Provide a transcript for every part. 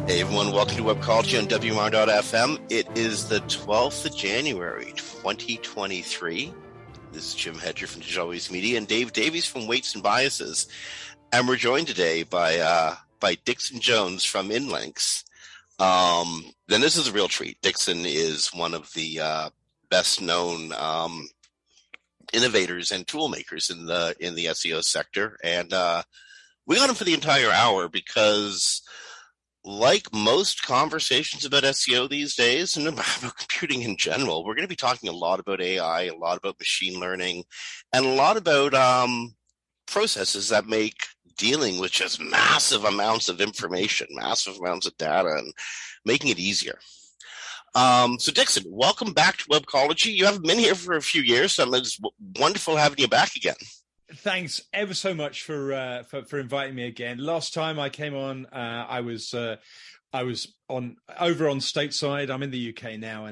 Hey everyone, welcome to Webcology on WMR.fm. It is the 12th of January, 2023. This is Jim Hedger from Digital Always Media and Dave Davies from Weights and Biases. And we're joined today by Dixon Jones from Inlinks. Then this is a real treat. Dixon is one of the best known innovators and tool makers in the SEO sector. And we got him for the entire hour because, like most conversations about SEO these days and about computing in general, we're going to be talking a lot about AI, a lot about machine learning, and a lot about processes that make dealing with just massive amounts of information, massive amounts of data, and making it easier. So Dixon, welcome back to Webcology. You haven't been here for a few years, so it's wonderful having you back again. Thanks ever so much for inviting me again. Last time I came on, I was over on stateside. I'm in the UK now,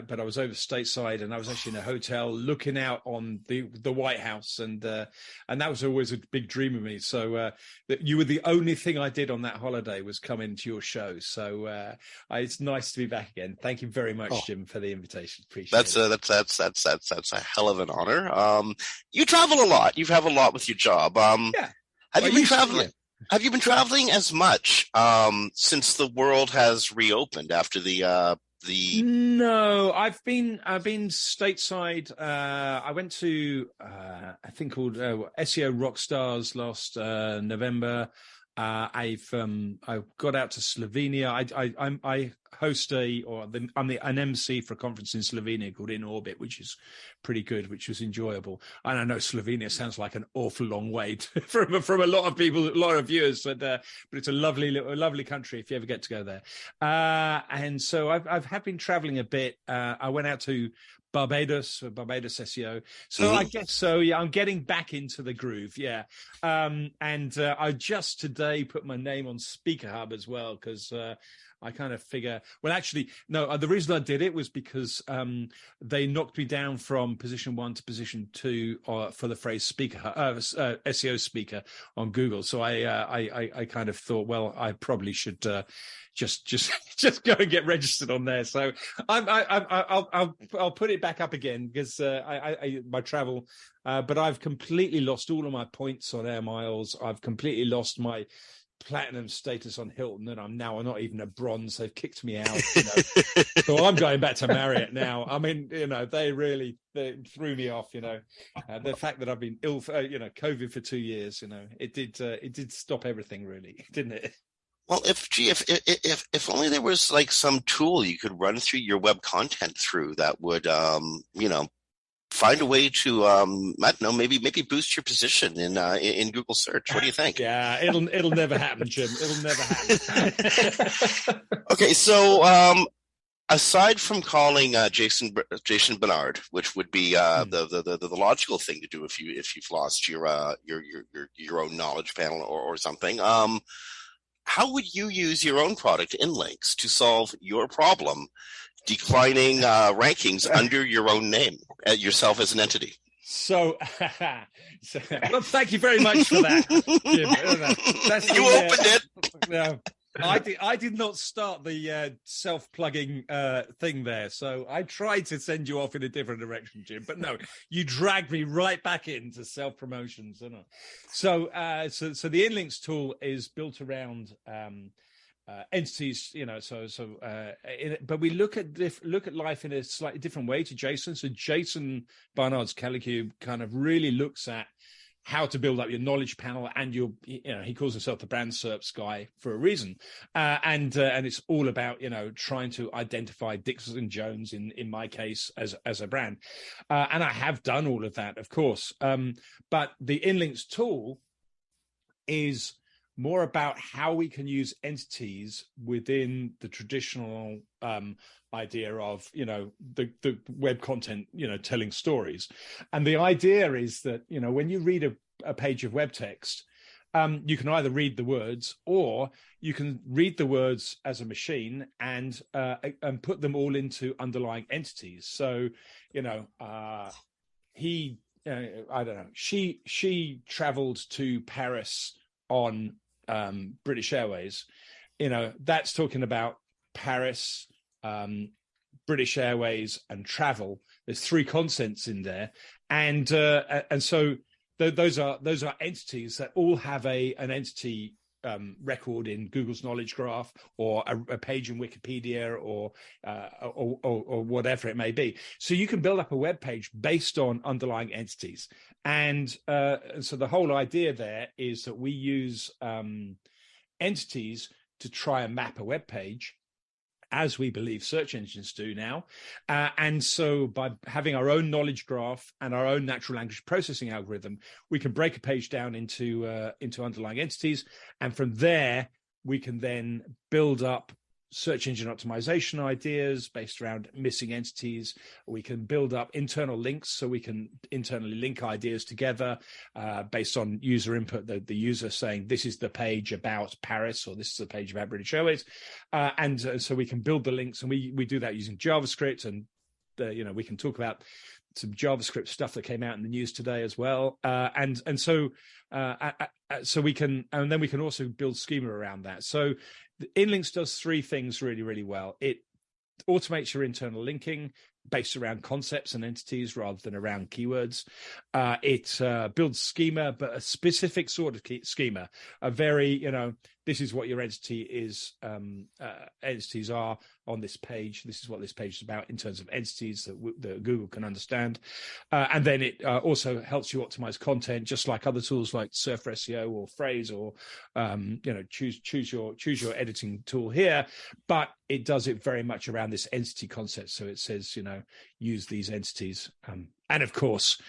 but I was over stateside, and I was actually in a hotel looking out on the White House, and that was always a big dream of me. So you were the only thing I did on that holiday was come into your show. So it's nice to be back again. Thank you very much, Jim, for the invitation. Appreciate it. That's a hell of an honor. You travel a lot. You have a lot with your job. Yeah. Have you been traveling? Have you been traveling as much since the world has reopened after the? No, I've been stateside. I went to a thing called SEO Rockstars last November. I got out to Slovenia. I host I'm an MC for a conference in Slovenia called In Orbit, which is pretty good, which was enjoyable. And I know Slovenia sounds like an awful long way from a lot of people, a lot of viewers, but it's a lovely country if you ever get to go there. And so I've been traveling a bit. I went out to Barbados SEO. So I guess so. Yeah, I'm getting back into the groove. Yeah. And I just today put my name on Speaker Hub as well, because I kind of figure, well, actually, no, the reason I did it was because they knocked me down from position 1 to position 2 for the phrase SEO speaker on Google. So I kind of thought, well, I probably should just go and get registered on there. So I'll put it back up again because my travel, but I've completely lost all of my points on Air Miles. I've completely lost my platinum status on Hilton, and I'm not even a bronze. They've kicked me out. So I'm going back to Marriott now. I mean, they threw me off. The fact that I've been ill for, COVID for 2 years. It did stop everything, really, didn't it? Well, if only there was like some tool you could run through your web content through that would, find a way to, I don't know, maybe boost your position in Google search. What do you think? Yeah, it'll never happen, Jim. It'll never happen. Okay, so aside from calling Jason Bernard, which would be the logical thing to do if you've lost your own knowledge panel or something, how would you use your own product, Inlinks, to solve your problem, declining rankings under your own name, yourself as an entity? So well, thank you very much for that, Jim. You opened it. No, I did not start the self-plugging thing there, so I tried to send you off in a different direction, Jim. But no, you dragged me right back into self-promotions. So the Inlinks tool is built around entities, but we look at life in a slightly different way to Jason. So Jason Barnard's Calicube kind of really looks at how to build up your knowledge panel, and he calls himself the brand SERPs guy for a reason, and it's all about trying to identify Dixon Jones in my case as a brand, and I have done all of that, of course, but the Inlinks tool is more about how we can use entities within the traditional idea of, the web content, telling stories. And the idea is that, when you read a page of web text, you can either read the words, or you can read the words as a machine and put them all into underlying entities. So, she traveled to Paris on British Airways, that's talking about Paris, British Airways, and travel. There's 3 concepts in there, and so those are entities that all have an entity record in Google's knowledge graph, or a page in Wikipedia, or whatever it may be. So you can build up a web page based on underlying entities, and so the whole idea there is that we use entities to try and map a web page, as we believe search engines do now. And so by having our own knowledge graph and our own natural language processing algorithm, we can break a page down into underlying entities. And from there, we can then build up search engine optimization ideas based around missing entities. We can build up internal links, so we can internally link ideas together based on user input, the user saying, this is the page about Paris, or this is the page about British Airways. And so we can build the links, and we do that using JavaScript. And we can talk about some JavaScript stuff that came out in the news today as well. So we can, and then we can also build schema around that. So Inlinks does 3 things really, really well. It automates your internal linking based around concepts and entities rather than around keywords. It builds schema, but a specific sort of schema, a very, this is what your entity is, entities are on this page. This is what this page is about in terms of entities that Google can understand. And then it also helps you optimize content, just like other tools like Surf for SEO or Phrase, or choose your editing tool here. But it does it very much around this entity concept. So it says, use these entities. And of course,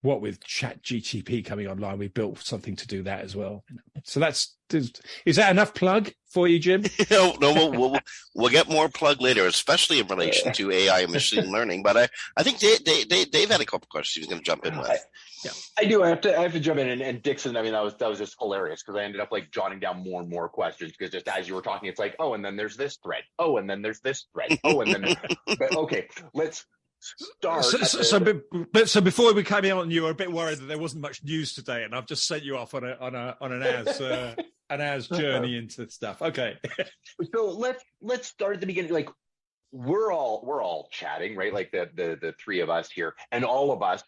what with ChatGPT coming online, we built something to do that as well. So is that enough plug for you, Jim? No, we'll get more plug later, especially in relation to AI and machine learning. But I think Dave had a couple questions he was going to jump in with. Yeah, I do. I have to jump in, and Dixon. I mean, that was just hilarious, because I ended up jotting down more and more questions, because just as you were talking, it's like, oh, and then there's this thread. Oh, and then there's this thread. Oh, and then but okay, let's start. So before we came on, you were a bit worried that there wasn't much news today, and I've just sent you off on an hour's journey into stuff. Okay. So let's start at the beginning. We're all chatting, right? Like the 3 of us here, and all of us.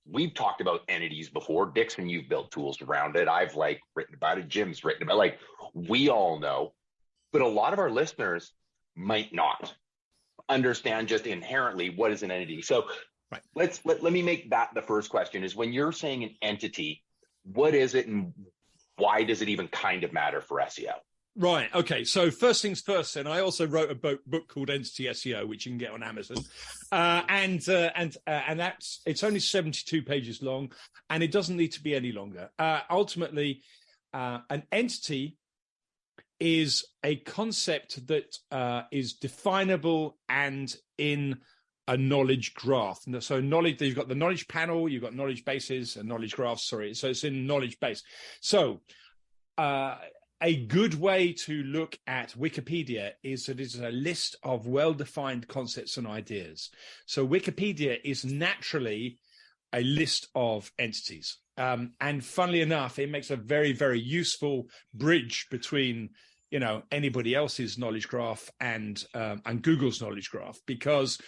We've talked about entities before. Dixon, you've built tools around it. I've written about it. Jim's written about it. We all know, but a lot of our listeners might not understand just inherently what is an entity. So right. Let me make that the first question, is when you're saying an entity, what is it, and why does it even kind of matter for SEO? Right. Okay. So first things first, and I also wrote a book called Entity SEO, which you can get on Amazon, and it's only 72 pages long, and it doesn't need to be any longer. Ultimately, an entity is a concept that is definable and in a knowledge graph. So knowledge, you've got the knowledge panel, you've got knowledge bases and knowledge graphs. Sorry. So it's in knowledge base. So a good way to look at Wikipedia is that it's a list of well-defined concepts and ideas. So Wikipedia is naturally a list of entities. And funnily enough, it makes a very, very useful bridge between, anybody else's knowledge graph and Google's knowledge graph, because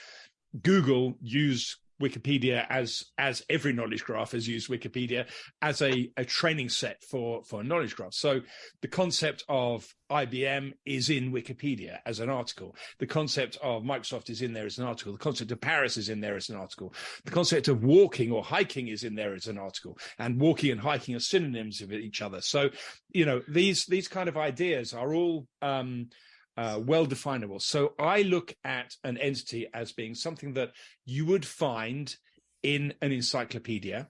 Google used Wikipedia as every knowledge graph has used Wikipedia as a training set for a knowledge graph. So the concept of IBM is in Wikipedia as an article. The concept of Microsoft is in there as an article. The concept of Paris is in there as an article. The concept of walking or hiking is in there as an article. And walking and hiking are synonyms of each other. So, these kind of ideas are all well definable. So I look at an entity as being something that you would find in an encyclopedia,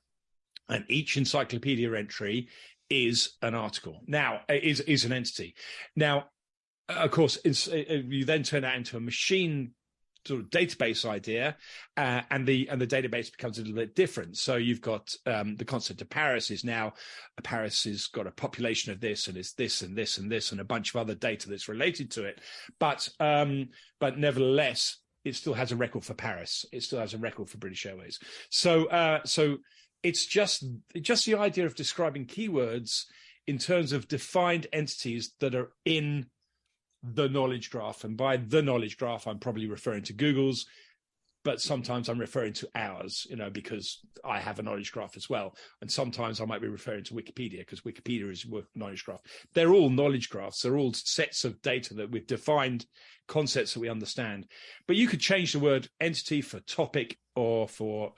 and each encyclopedia entry is an article. Now, is an entity. Now, of course, you then turn that into a machine sort of database idea, and the database becomes a little bit different. So you've got the concept of Paris is now, Paris has got a population of this, and it's this and this and this, and a bunch of other data that's related to it. But nevertheless, it still has a record for Paris. It still has a record for British Airways. So it's just the idea of describing keywords in terms of defined entities that are in the knowledge graph. And by the knowledge graph, I'm probably referring to Google's, but sometimes I'm referring to ours, because I have a knowledge graph as well. And sometimes I might be referring to Wikipedia because Wikipedia is a knowledge graph. They're all knowledge graphs. They're all sets of data that we've defined, concepts that we understand. But you could change the word entity for topic or for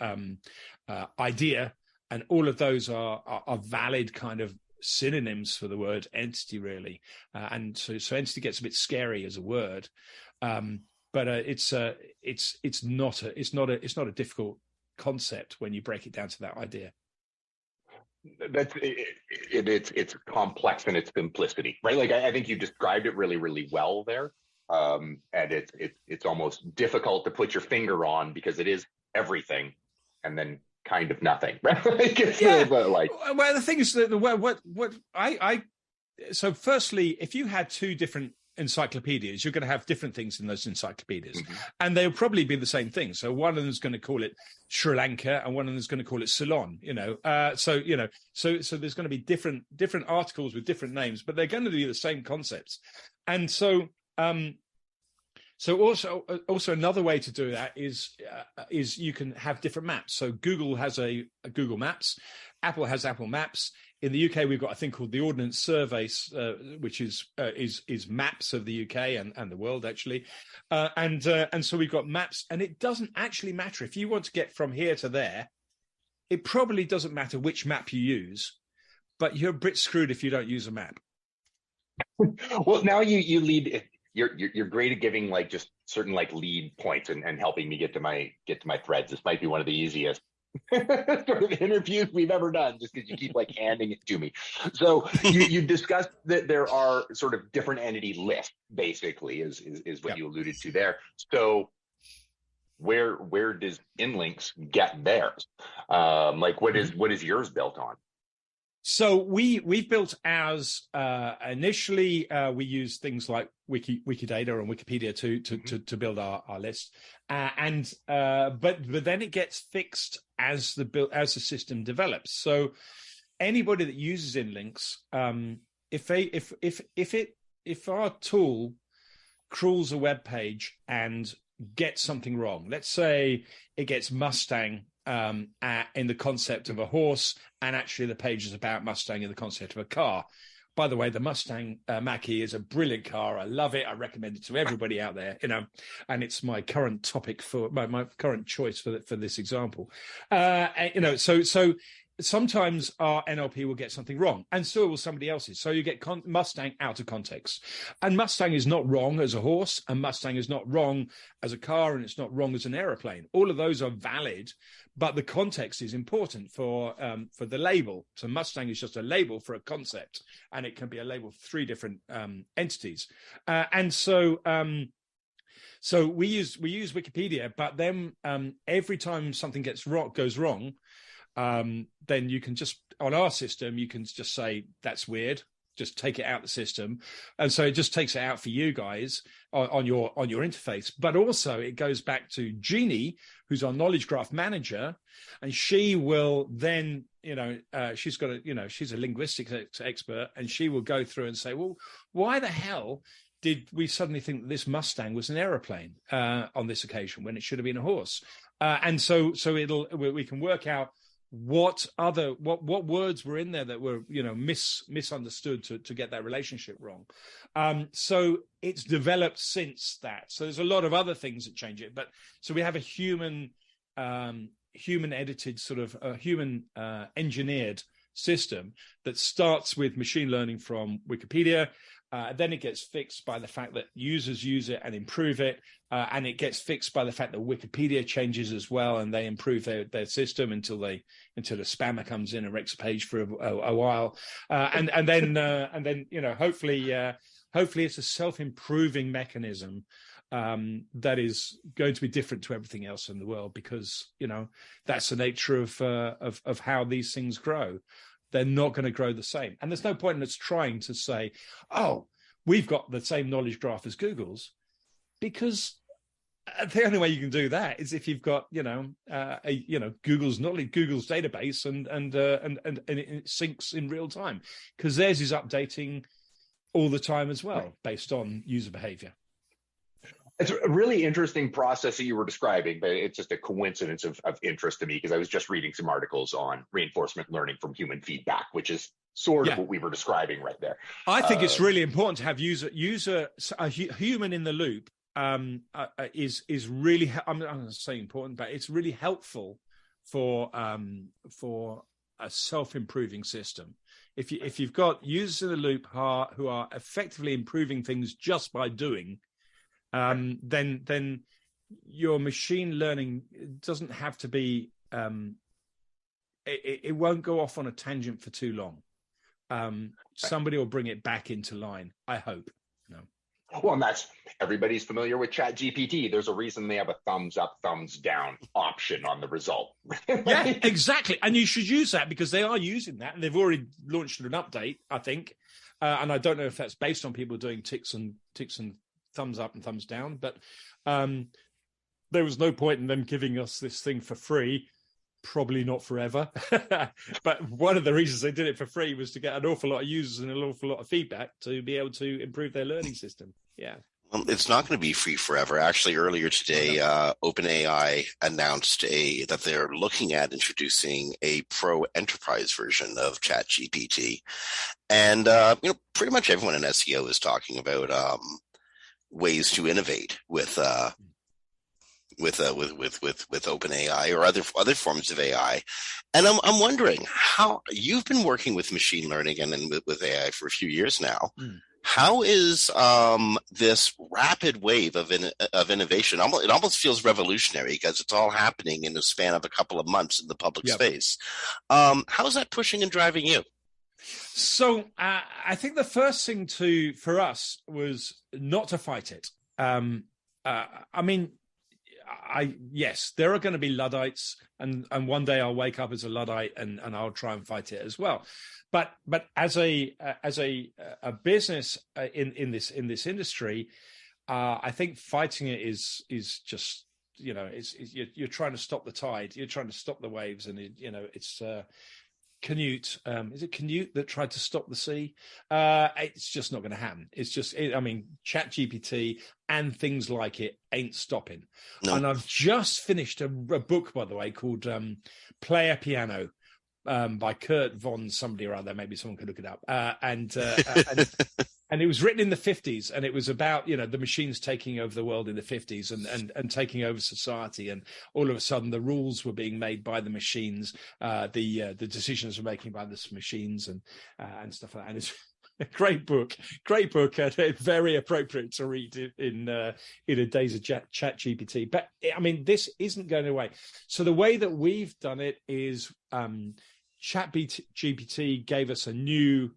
idea. And all of those are valid kind of synonyms for the word entity, really. And so entity gets a bit scary as a word. But it's not a difficult concept when you break it down to that idea. It's complex in its simplicity, right? Like I think you described it really, really well there. And it's almost difficult to put your finger on because it is everything and then kind of nothing, right? Well, the thing is that so firstly, if you had two different encyclopedias, you're going to have different things in those encyclopedias, and they'll probably be the same thing. So one of them is going to call it Sri Lanka, and one of them is going to call it Ceylon. So there's going to be different articles with different names, but they're going to be the same concepts. And so also another way to do that is you can have different maps. So Google has a Google Maps, Apple has Apple Maps. In the UK, we've got a thing called the Ordnance Survey, which is maps of the UK and the world, actually. And so we've got maps, and it doesn't actually matter. If you want to get from here to there, it probably doesn't matter which map you use, but you're a bit screwed if you don't use a map. Well, now you lead. You're great at giving like just certain like lead points and helping me get to my threads. This might be one of the easiest sort of interviews we've ever done, just because you keep like handing it to me. So you discussed that there are sort of different entity lists, basically, is what you alluded to there. So where does Inlinks get theirs? Like what is yours built on? So we've built ours initially. We use things like Wikidata and Wikipedia to build our list, but then it gets fixed as the system develops. So anybody that uses Inlinks, if our tool crawls a web page and gets something wrong, let's say it gets Mustang in the concept of a horse, and actually the page is about Mustang in the concept of a car. By the way, the Mustang Mach-E is a brilliant car. I love it. I recommend it to everybody out there, and it's my current topic for my current choice for this example. So sometimes our NLP will get something wrong, and so will somebody else's. So you get Mustang out of context. And Mustang is not wrong as a horse, and Mustang is not wrong as a car, and it's not wrong as an aeroplane. All of those are valid, but the context is important for the label. So Mustang is just a label for a concept, and it can be a label for three different entities. So we use Wikipedia, but then every time something goes wrong, then you can just, on our system, you can just say, that's weird, just take it out of the system. And so it just takes it out for you guys on your interface. But also it goes back to Jeannie, who's our knowledge graph manager, and she will then, she's a linguistics expert, and she will go through and say, well, why the hell did we suddenly think that this Mustang was an aeroplane on this occasion when it should have been a horse? And so we can work out what words were in there that were misunderstood to get that relationship wrong. So it's developed since that. So there's a lot of other things that change it, but so we have a human edited sort of human engineered system that starts with machine learning from Wikipedia. Then it gets fixed by the fact that users use it and improve it. And it gets fixed by the fact that Wikipedia changes as well, and they improve their system until a spammer comes in and wrecks a page for a while. And then hopefully it's a self-improving mechanism that is going to be different to everything else in the world, because that's the nature of how these things grow. They're not going to grow the same. And there's no point in us trying to say, oh, we've got the same knowledge graph as Google's, because the only way you can do that is if you've got, Google's not only Google's database and it syncs in real time, because theirs is updating all the time as well, based on user behavior. It's a really interesting process that you were describing, but it's just a coincidence of interest to me, because I was just reading some articles on reinforcement learning from human feedback, which is sort of what we were describing right there. I think it's really important to have a human in the loop. Is really, I'm not going to say important, but it's really helpful for a self-improving system. If you've got users in the loop who are effectively improving things just by doing, then your machine learning doesn't have to be. It won't go off on a tangent for too long. Somebody will bring it back into line, I hope. No. Well, and everybody's familiar with ChatGPT. There's a reason they have a thumbs up, thumbs down option on the result. Yeah, exactly. And you should use that, because they are using that, and they've already launched an update, I think. And I don't know if that's based on people doing ticks and thumbs up and thumbs down, but there was no point in them giving us this thing for free. Probably not forever. But one of the reasons they did it for free was to get an awful lot of users and an awful lot of feedback to be able to improve their learning system. Yeah. Well, it's not going to be free forever. Actually, earlier today, OpenAI announced that they're looking at introducing a pro enterprise version of ChatGPT. And, pretty much everyone in SEO is talking about ways to innovate with OpenAI or other forms of AI. And I'm wondering how you've been working with machine learning and with AI for a few years now. How is this rapid wave of innovation? It almost feels revolutionary, because it's all happening in the span of a couple of months in the public space. How's that pushing and driving you? So I think the first thing for us was not to fight it. Yes, there are going to be Luddites, and one day I'll wake up as a Luddite and I'll try and fight it as well. But as a business in this industry, I think fighting it is just, you're trying to stop the tide, you're trying to stop the waves, and it's Canute. Is it Canute that tried to stop the sea? It's just not going to happen. It's just, ChatGPT and things like it ain't stopping. No. And I've just finished a book, by the way, called Player Piano by Kurt Von somebody or other. Maybe someone could look it up. And it was written in the 50s, and it was about, the machines taking over the world in the 50s and taking over society. And all of a sudden the rules were being made by the machines. The decisions were making by the machines and stuff like that. And it's a great book, and very appropriate to read in the days of ChatGPT. But this isn't going away. So the way that we've done it is ChatGPT gave us a new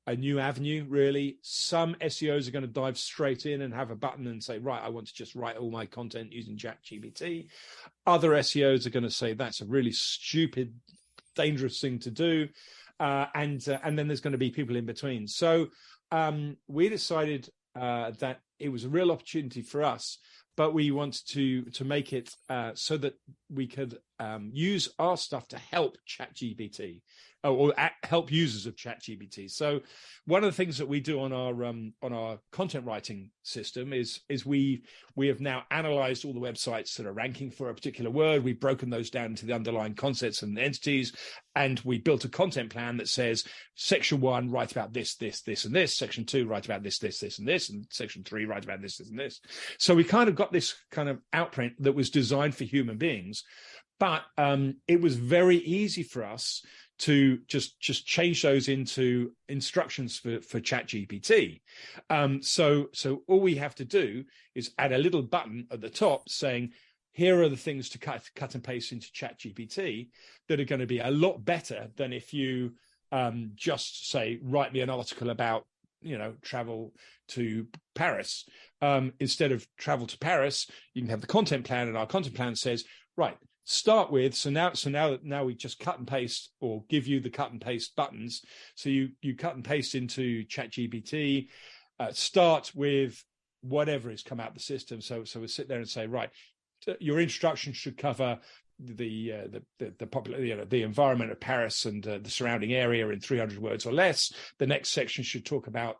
avenue, really. Some SEOs are going to dive straight in and have a button and say, right, I want to just write all my content using ChatGPT. Other SEOs are going to say that's a really stupid, dangerous thing to do. And then there's going to be people in between. So we decided that it was a real opportunity for us, but we wanted to make it so that we could use our stuff to help ChatGPT or help users of ChatGPT. So one of the things that we do on our content writing system is we have now analyzed all the websites that are ranking for a particular word. We've broken those down into the underlying concepts and entities, and we built a content plan that says section 1, write about this, this, this, and this. Section 2, write about this, this, this, and this. And section 3, write about this, this, and this. So we kind of got this kind of outprint that was designed for human beings. But it was very easy for us to just change those into instructions for ChatGPT. So all we have to do is add a little button at the top saying, here are the things to cut and paste into ChatGPT that are going to be a lot better than if you just say, write me an article about, travel to Paris. Instead of travel to Paris, you can have the content plan, and our content plan says, right, start with, so now we just cut and paste, or give you the cut and paste buttons. So you cut and paste into ChatGPT, start with whatever has come out the system. So we sit there and say, right, your introduction should cover the popular, the environment of Paris and the surrounding area in 300 words or less. The next section should talk about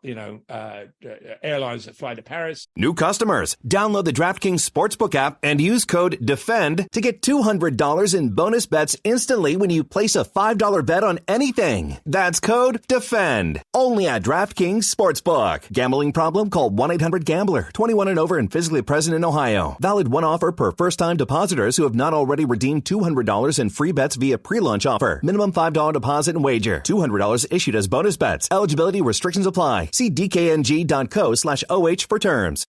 airlines that fly to Paris. New customers, download the DraftKings Sportsbook app and use code DEFEND to get $200 in bonus bets instantly when you place a $5 bet on anything. That's code DEFEND. Only at DraftKings Sportsbook. Gambling problem? Call 1-800-GAMBLER. 21 and over and physically present in Ohio. Valid one offer per first-time depositors who have not already redeemed $200 in free bets via pre-launch offer. Minimum $5 deposit and wager. $200 issued as bonus bets. Eligibility restrictions apply. See dkng.co/OH for terms.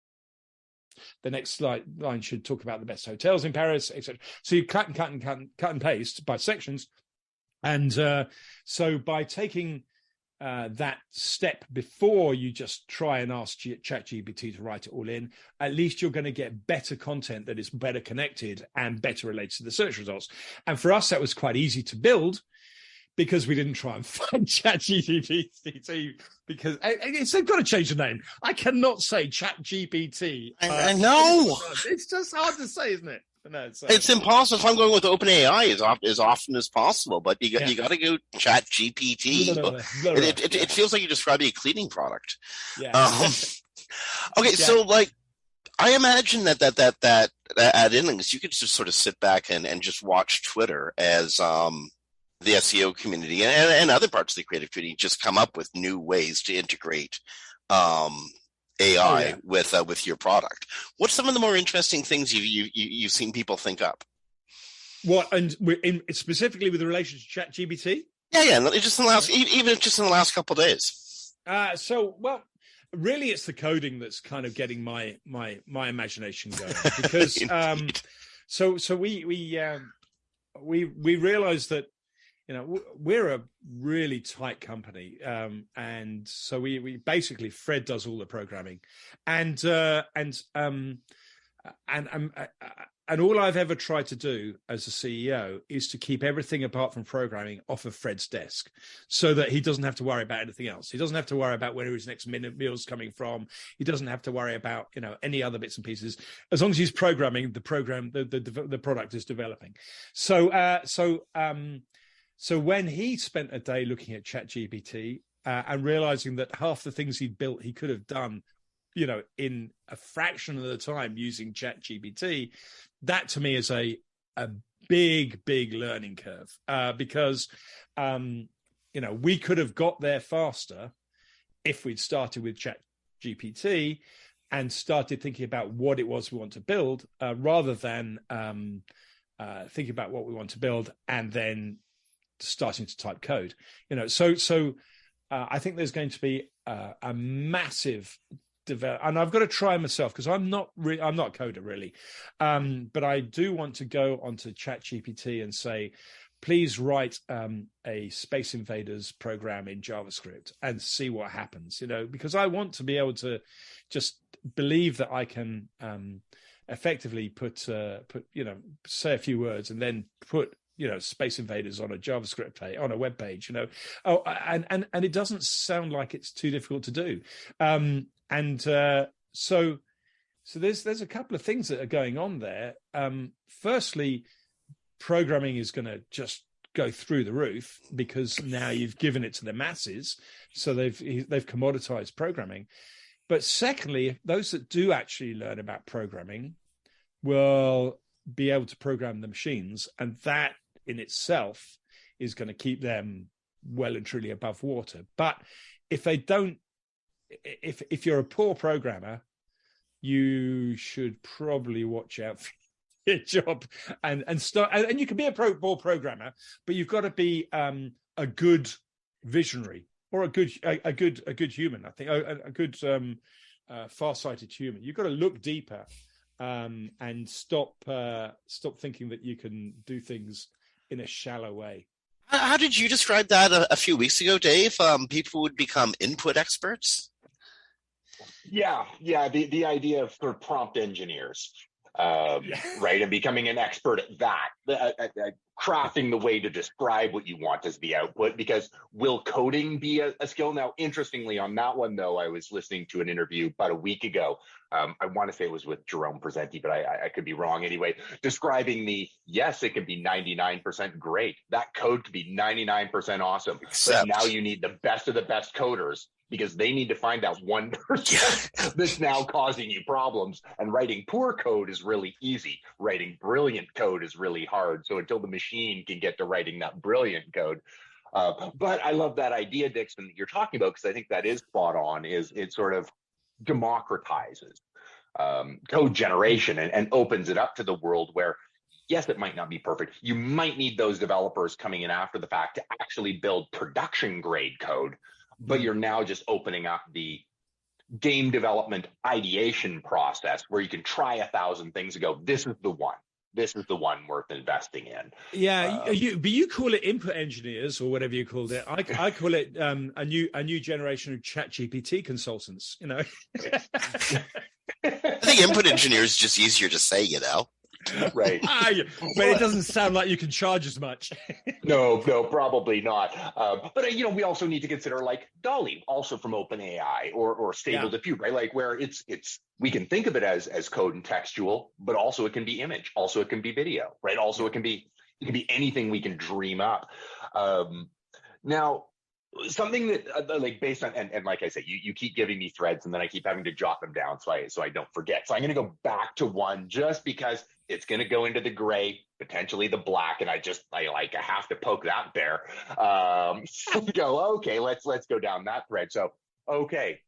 The next line should talk about the best hotels in Paris, etc. So you cut and paste by sections. And so by taking that step before you just try and ask ChatGPT to write it all in, at least you're going to get better content that is better connected and better related to the search results. And for us, that was quite easy to build because we didn't try and find ChatGPT, because they've got to change the name. I cannot say ChatGPT. I know. It's just hard to say, isn't it? No, it's impossible. If I'm going with OpenAI as often as possible, but you got to go Chat GPT. No. It feels like you're describing a cleaning product. Yeah. Okay, yeah. So like, I imagine that at Inlinks you could just sort of sit back and just watch Twitter as the SEO community and other parts of the creative community just come up with new ways to integrate AI with your product. What's some of the more interesting things you've seen people think up? What, and specifically with the relation to ChatGPT? Yeah. Just in the last, even just in the last couple of days. Really, it's the coding that's kind of getting my imagination going, because so we realized that, you know, we're a really tight company, and so we basically, Fred does all the programming, and all I've ever tried to do as a CEO is to keep everything apart from programming off of Fred's desk, so that he doesn't have to worry about anything else. He doesn't have to worry about where his next meal's coming from. He doesn't have to worry about, you know, any other bits and pieces. As long as he's programming, the product is developing. So when he spent a day looking at ChatGPT and realizing that half the things he'd built he could have done, you know, in a fraction of the time using ChatGPT, that to me is a big learning curve, because you know, we could have got there faster if we'd started with ChatGPT and started thinking about what it was we want to build, rather than thinking about what we want to build and then starting to type code, you know. So I think there's going to be a massive develop, and I've got to try myself, because I'm not a coder really, but I do want to go onto ChatGPT and say, please write a Space Invaders program in JavaScript and see what happens, you know, because I want to be able to just believe that I can effectively put you know, say a few words and then put, you know, Space Invaders on a JavaScript page, on a web page, you know. And it doesn't sound like it's too difficult to do. So there's a couple of things that are going on there. Firstly, programming is going to just go through the roof because now you've given it to the masses, so they've commoditized programming. But secondly, those that do actually learn about programming will be able to program the machines, and that in itself is going to keep them well and truly above water. But if they don't, if you're a poor programmer, you should probably watch out for your job and start. And you can be a poor programmer, but you've got to be a good visionary or a good human. I think a good far-sighted human. You've got to look deeper and stop thinking that you can do things in a shallow way. How did you describe that a few weeks ago, Dave? People would become input experts? Yeah. The idea for prompt engineers. right? And becoming an expert at that, crafting the way to describe what you want as the output, because will coding be a skill? Now, interestingly, on that one, though, I was listening to an interview about a week ago. I want to say it was with Jerome Presenti, but I could be wrong anyway, describing yes, it can be 99% great. That code could be 99% awesome. But now you need the best of the best coders, because they need to find that 1% that's now causing you problems. And writing poor code is really easy. Writing brilliant code is really hard. So until the machine can get to writing that brilliant code. But I love that idea, Dixon, that you're talking about, because I think that is spot on, is it sort of democratizes code generation and opens it up to the world where, yes, it might not be perfect. You might need those developers coming in after the fact to actually build production grade code, but you're now just opening up the game development ideation process where you can try 1,000 things and go, this is the one. This is the one worth investing in. Yeah, but you call it input engineers or whatever you called it. I call it a new generation of ChatGPT consultants. You know, I think input engineers is just easier to say. You know. Right. But it doesn't sound like you can charge as much. No, probably not. But we also need to consider like Dolly, also from OpenAI, or Stable Diffuse, right? Like where it's we can think of it as code and textual, but also it can be image, also it can be video, right? Also it can be anything we can dream up. Now, something that like based on and like I said, you keep giving me threads, and then I keep having to jot them down so I don't forget. So I'm going to go back to one just because it's going to go into the gray, potentially the black, and I have to poke that bear. Go, okay, let's go down that thread. So okay,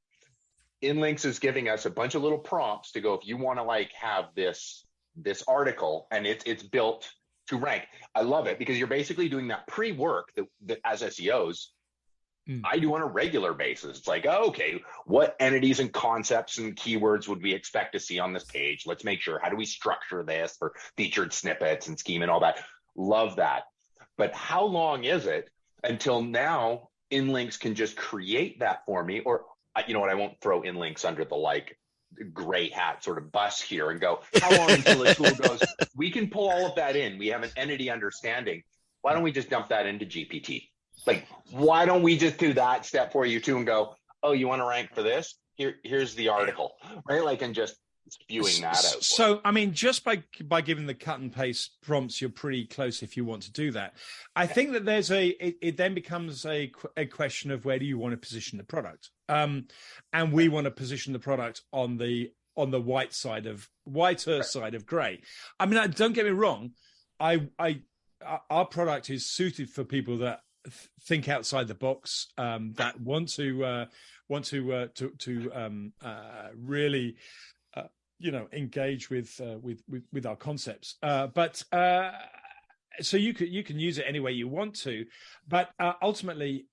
Inlinks is giving us a bunch of little prompts to go, if you want to like have this article, and it's built to rank. I love it because you're basically doing that pre-work that as SEOs I do on a regular basis. It's like, okay, what entities and concepts and keywords would we expect to see on this page? Let's make sure, how do we structure this for featured snippets and scheme and all that? Love that. But how long is it until now Inlinks can just create that for me? Or, you know what, I won't throw Inlinks under the like gray hat sort of bus here and go, how long until the tool goes, we can pull all of that in. We have an entity understanding. Why don't we just dump that into GPT? Like, why don't we just do that step for you too and go, oh, you want to rank for this? Here's the article, right? Like, and just spewing that out. So, I mean, just by giving the cut and paste prompts, you're pretty close if you want to do that. I think that it then becomes a question of where do you want to position the product? And we want to position the product on the whiter side of gray. I mean, don't get me wrong. Our product is suited for people that think outside the box, that want to really engage with our concepts. But so you can use it any way you want to, but ultimately,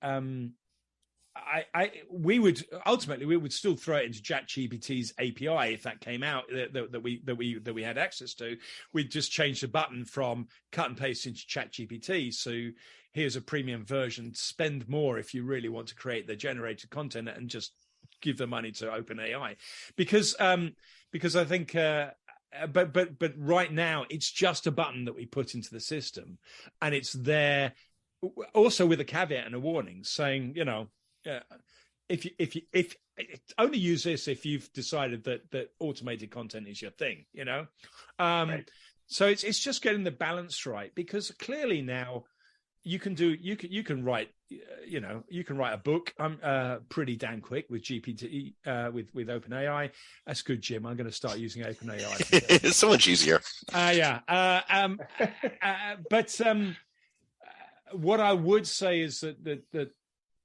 we would still throw it into ChatGPT's API if that came out that we had access to. We'd just change the button from cut and paste into ChatGPT. So here's a premium version. Spend more if you really want to create the generated content, and just give the money to OpenAI, because I think. But right now it's just a button that we put into the system, and it's there also with a caveat and a warning saying, if only use this if you've decided that automated content is your thing, Right. So it's just getting the balance right, because clearly now you can write a book pretty damn quick with GPT with OpenAI. That's good, Jim. I'm going to start using OpenAI. It's so much easier. But what I would say is that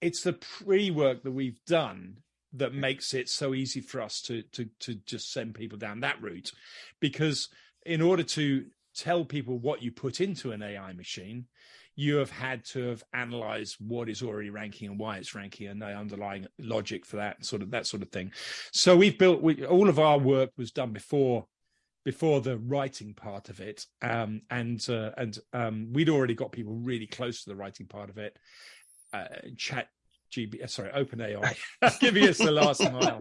it's the pre-work that we've done that makes it so easy for us to just send people down that route, because in order to tell people what you put into an AI machine, you have had to have analyzed what is already ranking and why it's ranking, and the underlying logic for that sort of thing. So all of our work was done before the writing part of it, and we'd already got people really close to the writing part of it. OpenAI, giving us the last mile.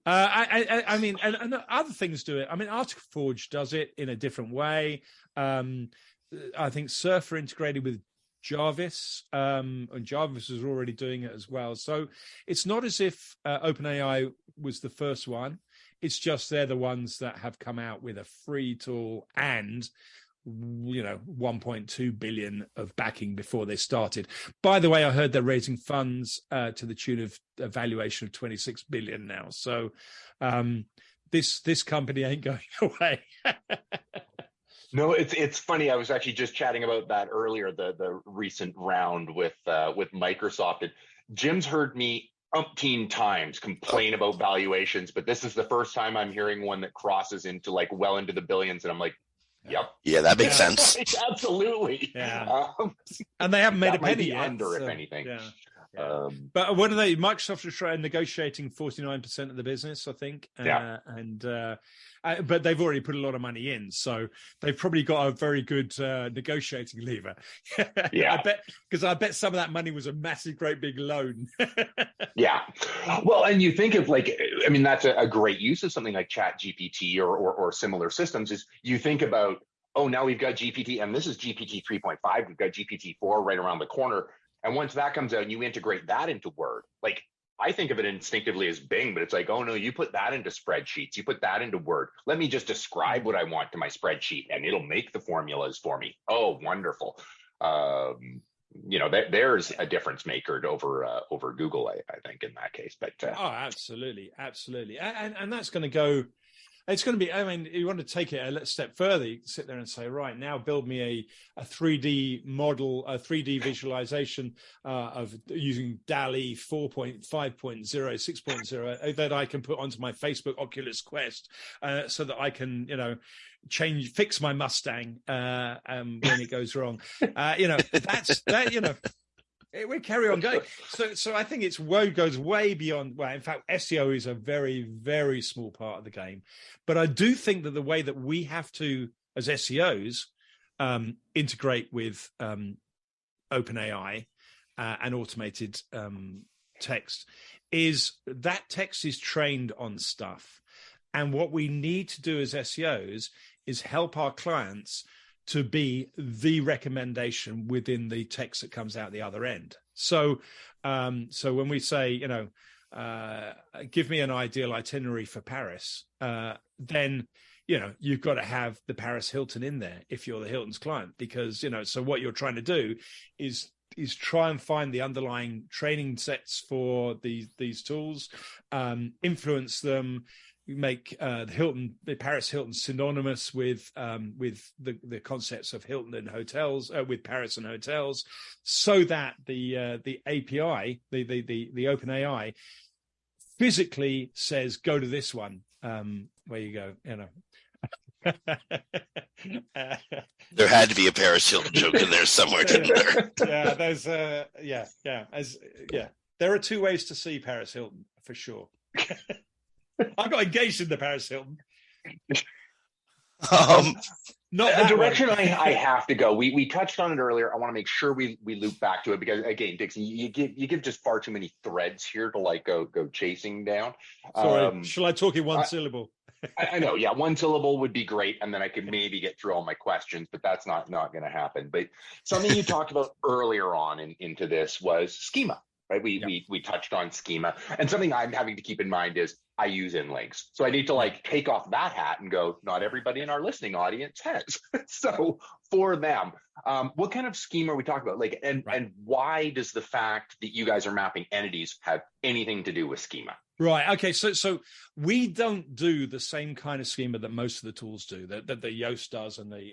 I mean, and other things do it. I mean, Article Forge does it in a different way. I think Surfer integrated with Jarvis, and Jarvis was already doing it as well. So it's not as if OpenAI was the first one. It's just they're the ones that have come out with a free tool and 1.2 billion of backing before they started. By the way, I heard they're raising funds to the tune of a valuation of 26 billion now. So this company ain't going away. No, it's funny. I was actually just chatting about that earlier, the recent round with Microsoft. And Jim's heard me umpteen times complain about valuations, but this is the first time I'm hearing one that crosses into well into the billions, and I'm like, yep. Yeah, that makes sense. Absolutely. Yeah. And they haven't made a penny yet, under, if anything. Yeah. Yeah. But what are they? Microsoft is trying negotiating 49% of the business, I think. But they've already put a lot of money in, so they've probably got a very good negotiating lever. Yeah, I bet some of that money was a massive, great big loan. Yeah. Well, and you think of that's a great use of something like ChatGPT or similar systems. Is you think about, now we've got GPT, and this is GPT 3.5. We've got GPT 4 right around the corner. And once that comes out and you integrate that into Word, I think of it instinctively as Bing, but it's oh no, you put that into spreadsheets, you put that into Word. Let me just describe what I want to my spreadsheet and it'll make the formulas for me. Oh, wonderful. There's a difference maker over Google, I think, in that case. But absolutely. And that's going to go. It's going to be, you want to take it a step further, you can sit there and say, right, now build me a 3D model, a 3D visualization of using DALL-E 4.5.0, 6.0 that I can put onto my Facebook Oculus Quest so that I can, fix my Mustang when it goes wrong. We carry on going. So I think goes way beyond. Well, in fact, SEO is a very, very small part of the game. But I do think that the way that we have to, as SEOs, integrate with OpenAI and automated text is that text is trained on stuff. And what we need to do as SEOs is help our clients to be the recommendation within the text that comes out the other end. So when we say, give me an ideal itinerary for Paris, then, you've got to have the Paris Hilton in there if you're the Hilton's client, because, so what you're trying to do is try and find the underlying training sets for these tools, influence them, make the Paris Hilton synonymous with the concepts of Hilton and hotels, with Paris and hotels, so that the API, the OpenAI, physically says go to this one. Where you go, There had to be a Paris Hilton joke in there somewhere, didn't there? Yeah, there's there are two ways to see Paris Hilton for sure. I got engaged in the Paris Hilton. Not the direction I have to go. We touched on it earlier. I want to make sure we loop back to it because, again, Dixon, you give just far too many threads here to go chasing down. Sorry, shall I talk in one syllable? I know, yeah, one syllable would be great, and then I could maybe get through all my questions, but that's not going to happen. But something you talked about earlier on into this was schema. Right, we touched on schema, and something I'm having to keep in mind is I use Inlinks, so I need to take off that hat and go. Not everybody in our listening audience has. So for them, what kind of schema are we talking about? And why does the fact that you guys are mapping entities have anything to do with schema? Right. Okay. So we don't do the same kind of schema that most of the tools do, that the Yoast does and the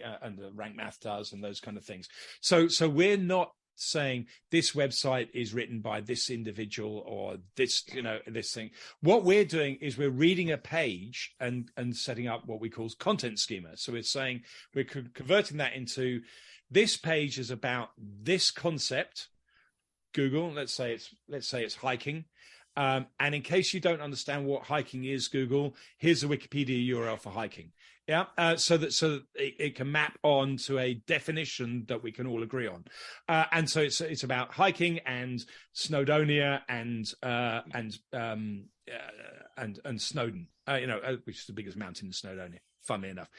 Rank Math does and those kind of things. So we're not saying this website is written by this individual or this, this thing. What we're doing is we're reading a page and setting up what we call content schema. So we're saying we're converting that into this page is about this concept. Google, let's say it's hiking. And in case you don't understand what hiking is, Google, here's a Wikipedia URL for hiking. Yeah, so that it can map on to a definition that we can all agree on, and so it's about hiking and Snowdonia and Snowdon, which is the biggest mountain in Snowdonia, funnily enough.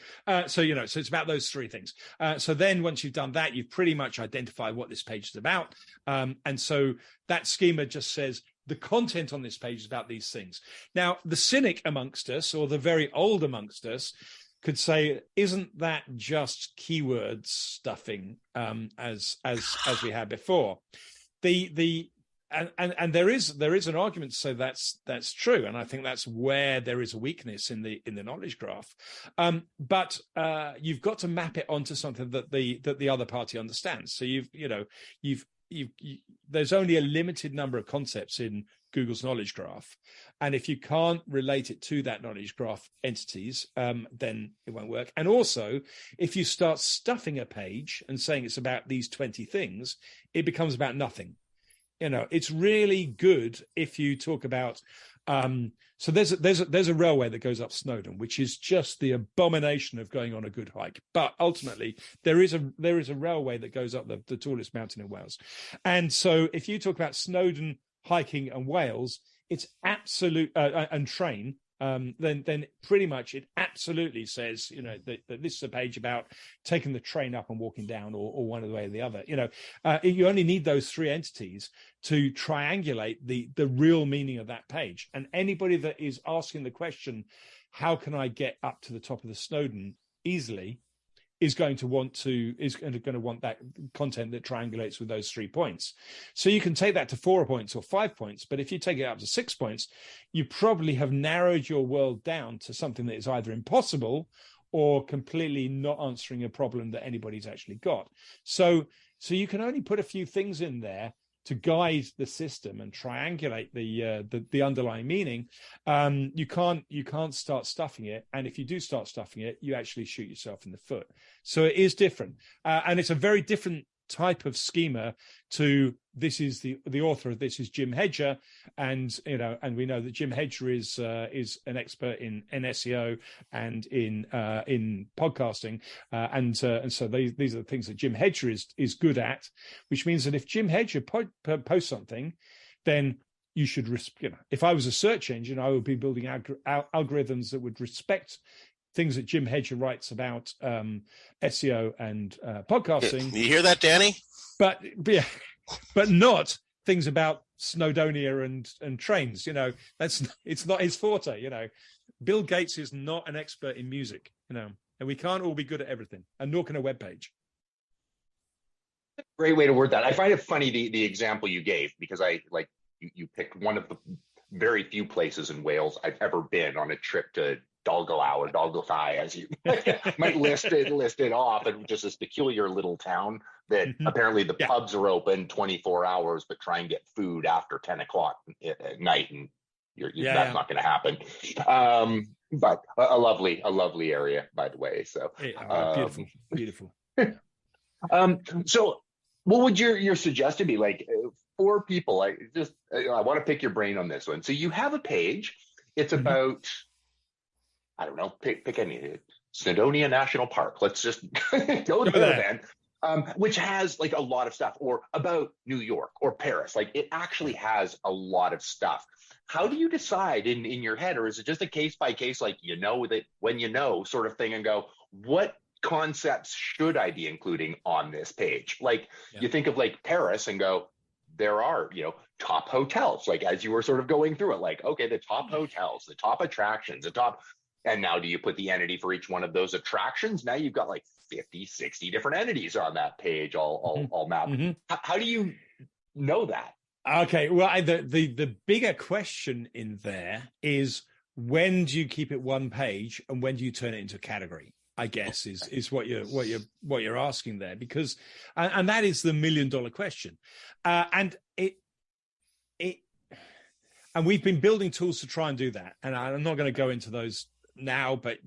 So it's about those three things. So then once you've done that, you've pretty much identified what this page is about, and so that schema just says the content on this page is about these things. Now, the cynic amongst us, or the very old amongst us, could say, isn't that just keyword stuffing, as we had before? And there is an argument to say that's true, and I think that's where there is a weakness in the knowledge graph. But you've got to map it onto something that the other party understands. So there's only a limited number of concepts in Google's knowledge graph, and if you can't relate it to that knowledge graph entities, then it won't work. And also, if you start stuffing a page and saying it's about these 20 things, it becomes about nothing. It's really good if you talk about. So there's a railway that goes up Snowdon, which is just the abomination of going on a good hike. But ultimately, there is a railway that goes up the tallest mountain in Wales, and so if you talk about Snowdon, hiking, and Wales, it's absolute and train. Then pretty much it absolutely says that this is a page about taking the train up and walking down, or one way or the other. You only need those three entities to triangulate the real meaning of that page. And anybody that is asking the question, how can I get up to the top of the Snowdon easily, is going to want that content that triangulates with those 3 points. So you can take that to 4 points or 5 points, but if you take it up to 6 points, you probably have narrowed your world down to something that is either impossible or completely not answering a problem that anybody's actually got. So you can only put a few things in there to guide the system and triangulate the underlying meaning. You can't start stuffing it, and if you do start stuffing it, you actually shoot yourself in the foot. So it is different, and it's a very different type of schema to this is the author of this is Jim Hedger, and we know that Jim Hedger is an expert in SEO and in podcasting, and so these are the things that Jim Hedger is good at, which means that if Jim Hedger posts something, then you should if I was a search engine, I would be building algorithms that would respect things that Jim Hedger writes about SEO and podcasting. You hear that, Danny? But not things about Snowdonia and trains. It's not his forte. Bill Gates is not an expert in music. And we can't all be good at everything, and nor can a web page. Great way to word that. I find it funny the example you gave, because you picked one of the very few places in Wales I've ever been on a trip to Dalgow or Dalgothai, as you might list it off, and just this peculiar little town that apparently the pubs are open 24 hours, but try and get food after 10 o'clock at night, and that's not going to happen. But a lovely area, by the way. So beautiful. So what would your suggestion be, for people? I want to pick your brain on this one. So you have a page. It's about, I don't know, pick any, Snowdonia National Park. Let's just go there then. Which has a lot of stuff, or about New York or Paris. It actually has a lot of stuff. How do you decide in your head, or is it just a case by case, that when sort of thing, and go, what concepts should I be including on this page? You think of Paris and go, there are, top hotels, as you were sort of going through it, okay, the top hotels, the top attractions, and now do you put the entity for each one of those attractions? Now you've got 50, 60 different entities on that page, all mapped. Mm-hmm. How do you know that? Okay, well, the bigger question in there is, when do you keep it one page and when do you turn it into a category? I guess is what you're asking there, because and that is the $1 million question, and we've been building tools to try and do that, and I'm not going to go into those now, but